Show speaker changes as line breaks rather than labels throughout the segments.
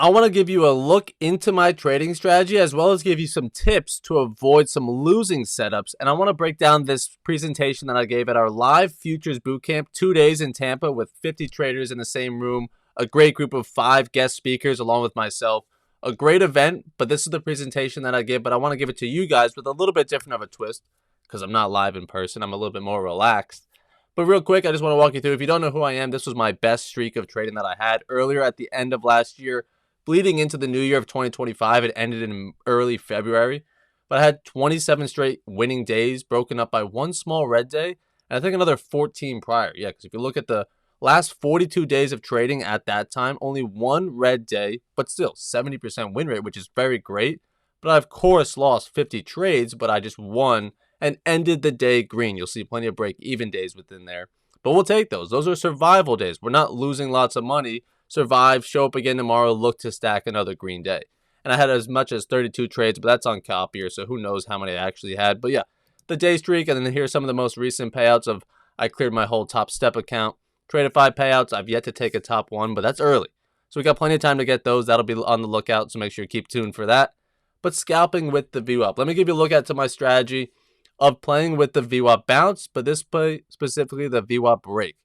I want to give you a look into my trading strategy as well as give you some tips to avoid some losing setups. And I want to break down this presentation that I gave at our live futures bootcamp, 2 days in Tampa with 50 traders in the same room, a great group of 5 guest speakers along with myself. A great event, but this is the presentation that I give, but I want to give it to you guys with a little bit different of a twist because I'm not live in person. I'm a little bit more relaxed. But real quick, I just want to walk you through. If you don't know who I am, this was my best streak of trading that I had earlier at the end of last year. Bleeding into the new year of 2025, it ended in early February. But I had 27 straight winning days broken up by one small red day, and I think another 14 prior. Yeah, because if you look at the last 42 days of trading at that time, only one red day, but still 70% win rate, which is very great. But I, of course, lost 50 trades, but I just won and ended the day green. You'll see plenty of break-even days within there. But we'll take those. Those are survival days. We're not losing lots of money. Survive, show up again tomorrow, look to stack another green day. And I had as much as 32 trades, but that's on copier, so who knows how many I actually had. But yeah, the day streak, and then here's some of the most recent payouts of I cleared my whole top step account. Traded 5 payouts. I've yet to take a top one, but that's early. So we got plenty of time to get those. That'll be on the lookout, so make sure you keep tuned for that. But scalping with the VWAP. Let me give you a look at to my strategy of playing with the VWAP bounce, but this play specifically the VWAP break.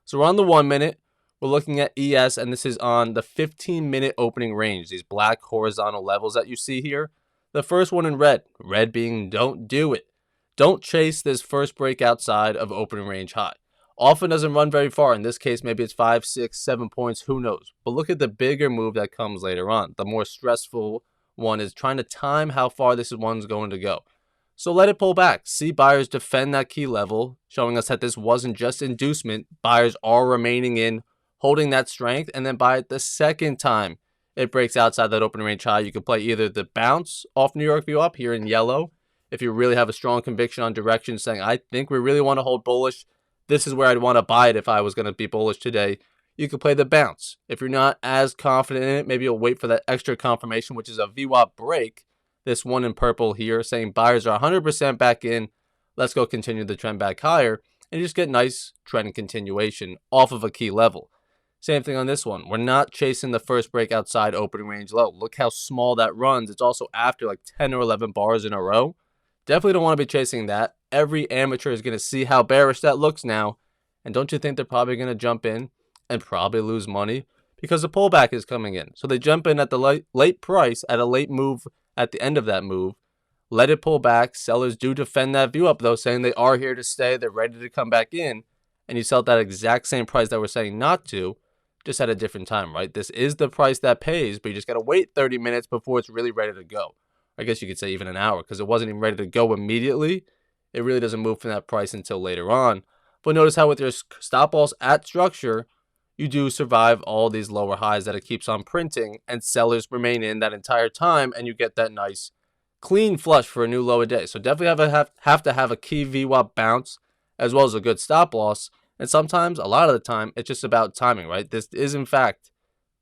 So we're on the 1 minute. We're looking at ES, and this is on the 15-minute opening range, these black horizontal levels that you see here. The first one in red being don't do it. Don't chase this first break outside of opening range high. Often doesn't run very far. In this case, maybe it's 5, 6, 7 points, who knows. But look at the bigger move that comes later on. The more stressful one is trying to time how far this one's going to go. So let it pull back. See buyers defend that key level, showing us that this wasn't just inducement. Buyers are remaining in, holding that strength, and then by the second time it breaks outside that open range high, you can play either the bounce off New York VWAP here in yellow. If you really have a strong conviction on direction, saying, I think we really want to hold bullish, this is where I'd want to buy it if I was going to be bullish today. You could play the bounce. If you're not as confident in it, maybe you'll wait for that extra confirmation, which is a VWAP break. This one in purple here saying buyers are 100% back in. Let's go continue the trend back higher and just get nice trend continuation off of a key level. Same thing on this one. We're not chasing the first break outside opening range low. Look how small that runs. It's also after like 10 or 11 bars in a row. Definitely don't want to be chasing that. Every amateur is going to see how bearish that looks now. And don't you think they're probably going to jump in and probably lose money? Because the pullback is coming in. So they jump in at the late price, at a late move at the end of that move. Let it pull back. Sellers do defend that view up though, saying they are here to stay. They're ready to come back in. And you sell at that exact same price that we're saying not to, just at a different time, right? This is the price that pays, but you just got to wait 30 minutes before it's really ready to go. I guess you could say even an hour because it wasn't even ready to go immediately. It really doesn't move from that price until later on. But notice how with your stop loss at structure, you do survive all these lower highs that it keeps on printing, and sellers remain in that entire time, and you get that nice clean flush for a new lower day. So definitely have to have a key VWAP bounce as well as a good stop loss. And sometimes, a lot of the time, it's just about timing, right? This is, in fact,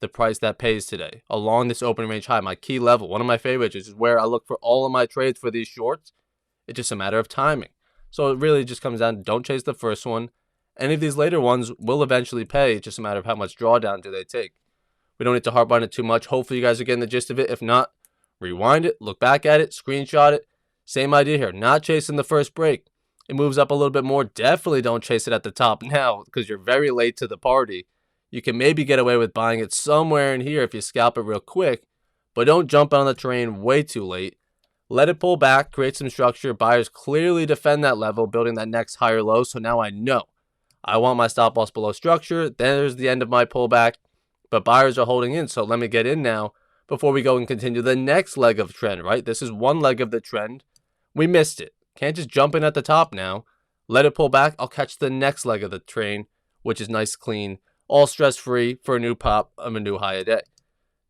the price that pays today along this open range high, my key level. One of my favorites is where I look for all of my trades for these shorts. It's just a matter of timing. So it really just comes down to don't chase the first one. Any of these later ones will eventually pay. It's just a matter of how much drawdown do they take. We don't need to harp on it too much. Hopefully you guys are getting the gist of it. If not, rewind it, look back at it, screenshot it. Same idea here. Not chasing the first break. It moves up a little bit more. Definitely don't chase it at the top now because you're very late to the party. You can maybe get away with buying it somewhere in here if you scalp it real quick, but don't jump on the train way too late. Let it pull back, create some structure. Buyers clearly defend that level, building that next higher low. So now I know I want my stop loss below structure. There's the end of my pullback, but buyers are holding in. So let me get in now before we go and continue the next leg of trend, right? This is one leg of the trend. We missed it. Can't just jump in at the top now. Let it pull back. I'll catch the next leg of the train, which is nice, clean, all stress-free for a new pop of a new high a day.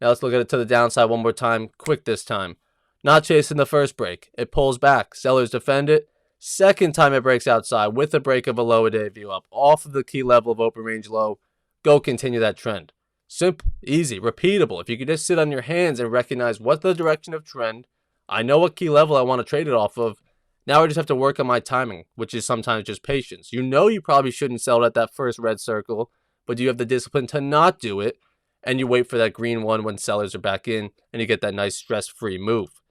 Now let's look at it to the downside one more time, quick this time. Not chasing the first break. It pulls back. Sellers defend it. Second time it breaks outside with a break of a low a day view up off of the key level of open range low. Go continue that trend. Simple, easy, repeatable. If you could just sit on your hands and recognize what's the direction of trend, I know what key level I want to trade it off of. Now I just have to work on my timing, which is sometimes just patience. You know you probably shouldn't sell it at that first red circle, but do you have the discipline to not do it and you wait for that green one when sellers are back in, and you get that nice stress-free move.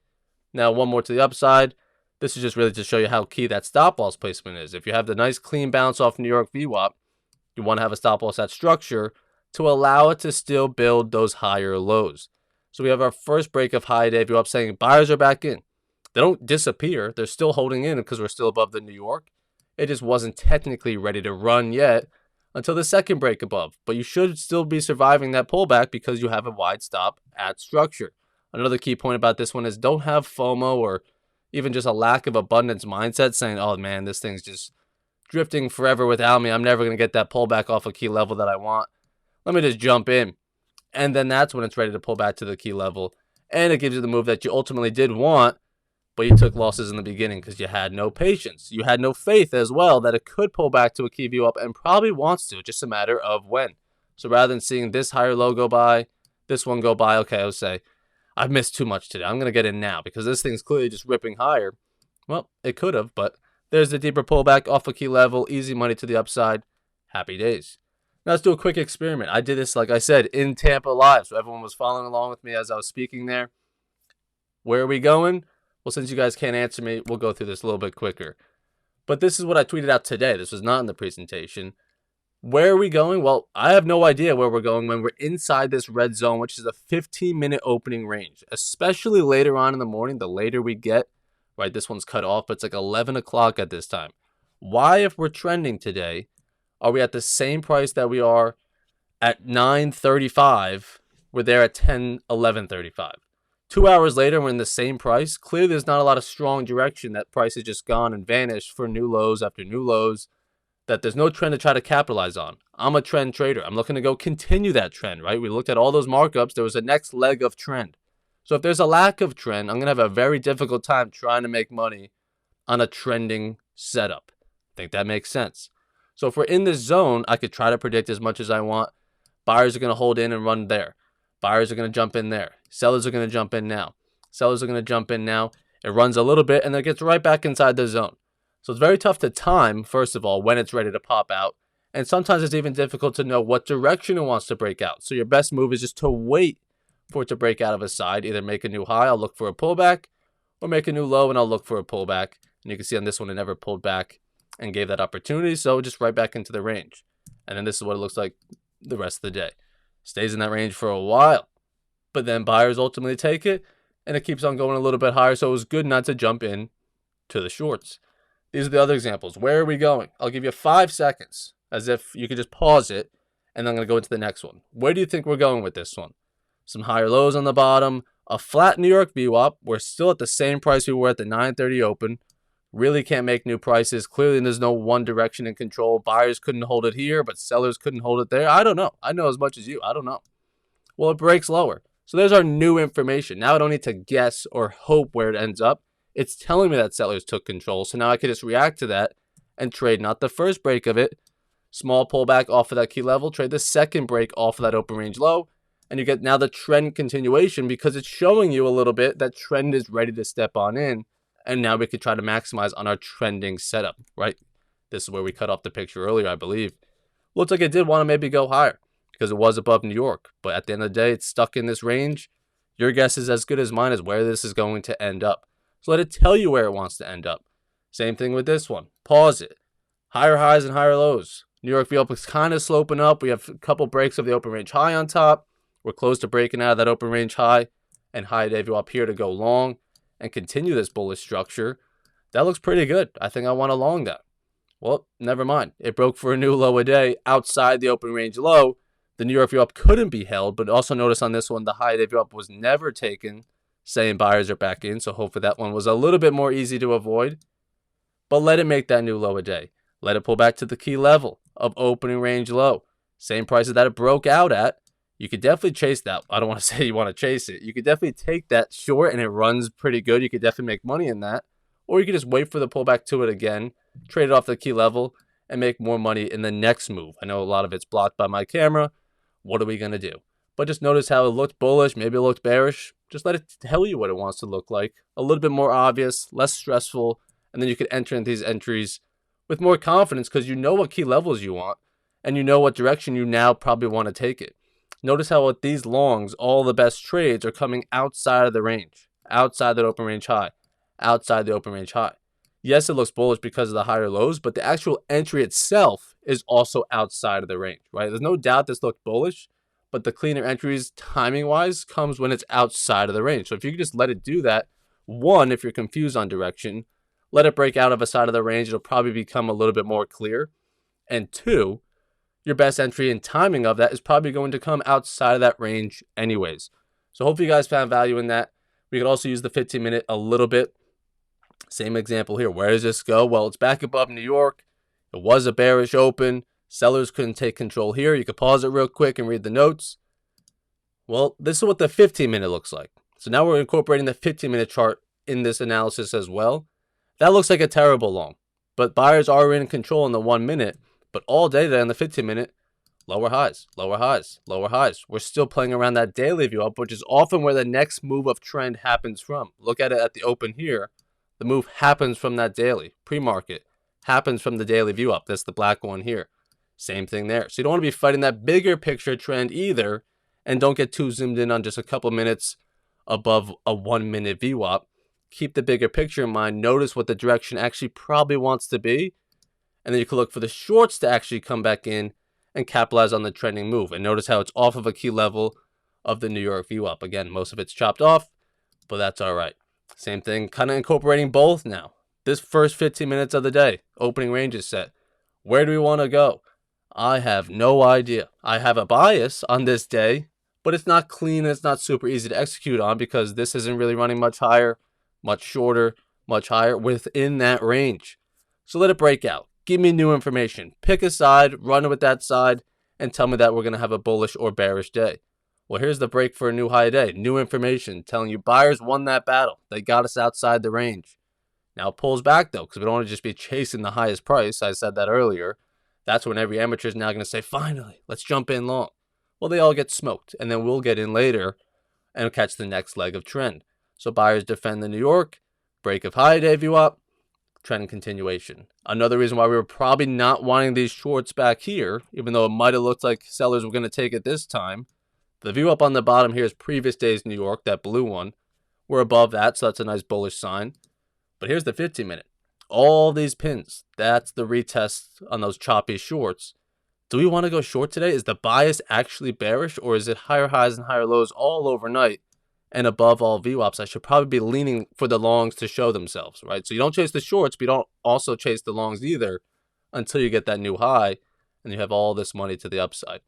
Now, one more to the upside. This is just really to show you how key that stop loss placement is. If you have the nice clean bounce off New York VWAP, you want to have a stop loss at structure to allow it to still build those higher lows. So we have our first break of high day VWAP saying buyers are back in. They don't disappear. They're still holding in because we're still above the New York. It just wasn't technically ready to run yet until the second break above. But you should still be surviving that pullback because you have a wide stop at structure. Another key point about this one is don't have FOMO or even just a lack of abundance mindset saying, oh man, this thing's just drifting forever without me. I'm never going to get that pullback off a key level that I want. Let me just jump in. And then that's when it's ready to pull back to the key level. And it gives you the move that you ultimately did want, but you took losses in the beginning because you had no patience. You had no faith as well that it could pull back to a key view up and probably wants to, just a matter of when. So rather than seeing this higher low go by, this one go by, okay, I'll say, I've missed too much today. I'm going to get in now because this thing's clearly just ripping higher. Well, it could have, but there's the deeper pullback off a key level, easy money to the upside. Happy days. Now let's do a quick experiment. I did this, like I said, in Tampa live, so everyone was following along with me as I was speaking there. Where are we going? Well, since you guys can't answer me, we'll go through this a little bit quicker. But this is what I tweeted out today. This was not in the presentation. Where are we going? Well, I have no idea where we're going when we're inside this red zone, which is a 15-minute opening range, especially later on in the morning, the later we get. Right, this one's cut off, but it's like 11 o'clock at this time. Why, if we're trending today, are we at the same price that we are at 9:35? We're there at 11:35. 2 hours later, we're in the same price. Clearly, there's not a lot of strong direction. That price has just gone and vanished for new lows after new lows that there's no trend to try to capitalize on. I'm a trend trader. I'm looking to go continue that trend, right? We looked at all those markups. There was a next leg of trend. So if there's a lack of trend, I'm going to have a very difficult time trying to make money on a trending setup. I think that makes sense. So if we're in this zone, I could try to predict as much as I want. Buyers are going to hold in and run there. Buyers are going to jump in there. Sellers are going to jump in now. Sellers are going to jump in now. It runs a little bit and then it gets right back inside the zone. So it's very tough to time, first of all, when it's ready to pop out. And sometimes it's even difficult to know what direction it wants to break out. So your best move is just to wait for it to break out of a side. Either make a new high, I'll look for a pullback, or make a new low and I'll look for a pullback. And you can see on this one, it never pulled back and gave that opportunity. So just right back into the range. And then this is what it looks like the rest of the day. Stays in that range for a while, but then buyers ultimately take it and it keeps on going a little bit higher. So it was good not to jump in to the shorts. These are the other examples. Where are we going? I'll give you 5 seconds as if you could just pause it. And then I'm going to go into the next one. Where do you think we're going with this one? Some higher lows on the bottom, a flat New York VWAP. We're still at the same price we were at the 9:30 open. Really can't make new prices. Clearly, there's no one direction in control. Buyers couldn't hold it here, but sellers couldn't hold it there. I don't know. I know as much as you. I don't know. Well, it breaks lower. So there's our new information. Now I don't need to guess or hope where it ends up. It's telling me that sellers took control. So now I can just react to that and trade not the first break of it. Small pullback off of that key level. Trade the second break off of that open range low. And you get now the trend continuation because it's showing you a little bit that trend is ready to step on in. And now we could try to maximize on our trending setup, right? This is where we cut off the picture earlier, I believe. Looks like it did want to maybe go higher because it was above New York. But at the end of the day, it's stuck in this range. Your guess is as good as mine as where this is going to end up. So let it tell you where it wants to end up. Same thing with this one. Pause it. Higher highs and higher lows. New York VWAP is kind of sloping up. We have a couple breaks of the open range high on top. We're close to breaking out of that open range high and high day VWAP here to go long and continue this bullish structure. That looks pretty good. I think I want to long that. Well, never mind. It broke for a new low a day outside the open range low. The New York VWAP couldn't be held, but also notice on this one, the high day VWAP was never taken, saying buyers are back in. So hopefully that one was a little bit more easy to avoid. But let it make that new low a day. Let it pull back to the key level of opening range low. Same prices that it broke out at. You could definitely chase that. I don't want to say you want to chase it. You could definitely take that short and it runs pretty good. You could definitely make money in that. Or you could just wait for the pullback to it again, trade it off the key level, and make more money in the next move. I know a lot of it's blocked by my camera. What are we going to do? But just notice how it looked bullish. Maybe it looked bearish. Just let it tell you what it wants to look like. A little bit more obvious, less stressful. And then you can enter into these entries with more confidence because you know what key levels you want. And you know what direction you now probably want to take it. Notice how with these longs, all the best trades are coming outside of the range, outside the open range high, outside the open range high. Yes, it looks bullish because of the higher lows, but the actual entry itself is also outside of the range, right? There's no doubt this looked bullish, but the cleaner entries timing-wise comes when it's outside of the range. So if you can just let it do that, one, if you're confused on direction, let it break out of a side of the range, it'll probably become a little bit more clear. And two, your best entry and timing of that is probably going to come outside of that range anyways. So hopefully you guys found value in that. We could also use the 15-minute a little bit. Same example here. Where does this go? Well, it's back above New York. It was a bearish open. Sellers couldn't take control here. You could pause it real quick and read the notes. Well, this is what the 15-minute looks like. So now we're incorporating the 15-minute chart in this analysis as well. That looks like a terrible long, but buyers are in control in the 1 minute. But all day today on the 15-minute, lower highs, lower highs, lower highs. We're still playing around that daily view up, which is often where the next move of trend happens from. Look at it at the open here. The move happens from that daily. Pre-market happens from the daily view up. That's the black one here. Same thing there. So you don't want to be fighting that bigger picture trend either, and don't get too zoomed in on just a couple minutes above a 1 minute VWAP. Keep the bigger picture in mind. Notice what the direction actually probably wants to be. And then you can look for the shorts to actually come back in and capitalize on the trending move. And notice how it's off of a key level of the New York VWAP. Again, most of it's chopped off, but that's all right. Same thing, kind of incorporating both now. This first 15 minutes of the day, opening range is set. Where do we want to go? I have no idea. I have a bias on this day, but it's not clean. It's not super easy to execute on because this isn't really running much higher, much shorter, much higher within that range. So let it break out. Give me new information. Pick a side, run with that side, and tell me that we're going to have a bullish or bearish day. Well, here's the break for a new high day. New information telling you buyers won that battle. They got us outside the range. Now it pulls back, though, because we don't want to just be chasing the highest price. I said that earlier. That's when every amateur is now going to say, finally, let's jump in long. Well, they all get smoked, and then we'll get in later and catch the next leg of trend. So buyers defend the New York, break of high day VWAP, trend continuation. Another reason why we were probably not wanting these shorts back here, even though it might have looked like sellers were going to take it this time. The view up on the bottom here is previous day's New York, that blue one. We're above that, so that's a nice bullish sign. But here's the 15-minute. All these pins, that's the retest on those choppy shorts. Do we want to go short today? Is the bias actually bearish, or is it higher highs and higher lows all overnight? And above all VWAPs, I should probably be leaning for the longs to show themselves, right? So you don't chase the shorts, but you don't also chase the longs either until you get that new high and you have all this money to the upside.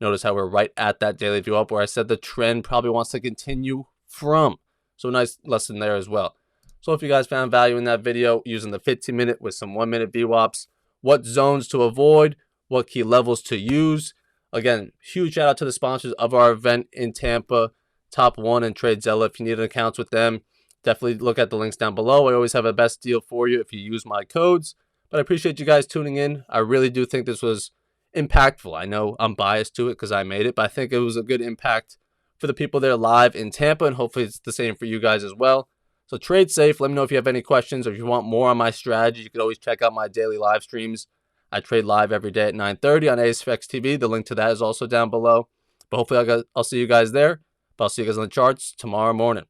Notice how we're right at that daily view up where I said the trend probably wants to continue from. So a nice lesson there as well. So if you guys found value in that video using the 15-minute with some 1 minute VWAPs, what zones to avoid, what key levels to use. Again, huge shout out to the sponsors of our event in Tampa, Top One and TradeZella. If you need an account with them, definitely look at the links down below. I always have a best deal for you if you use my codes. But I appreciate you guys tuning in. I really do think this was impactful. I know I'm biased to it because I made it, but I think it was a good impact for the people there live in Tampa, and hopefully it's the same for you guys as well. So trade safe. Let me know if you have any questions or if you want more on my strategy. You can always check out my daily live streams. I trade live every day at 9:30 on ASFX TV. The link to that is also down below. But hopefully I'll see you guys there. But I'll see you guys on the charts tomorrow morning.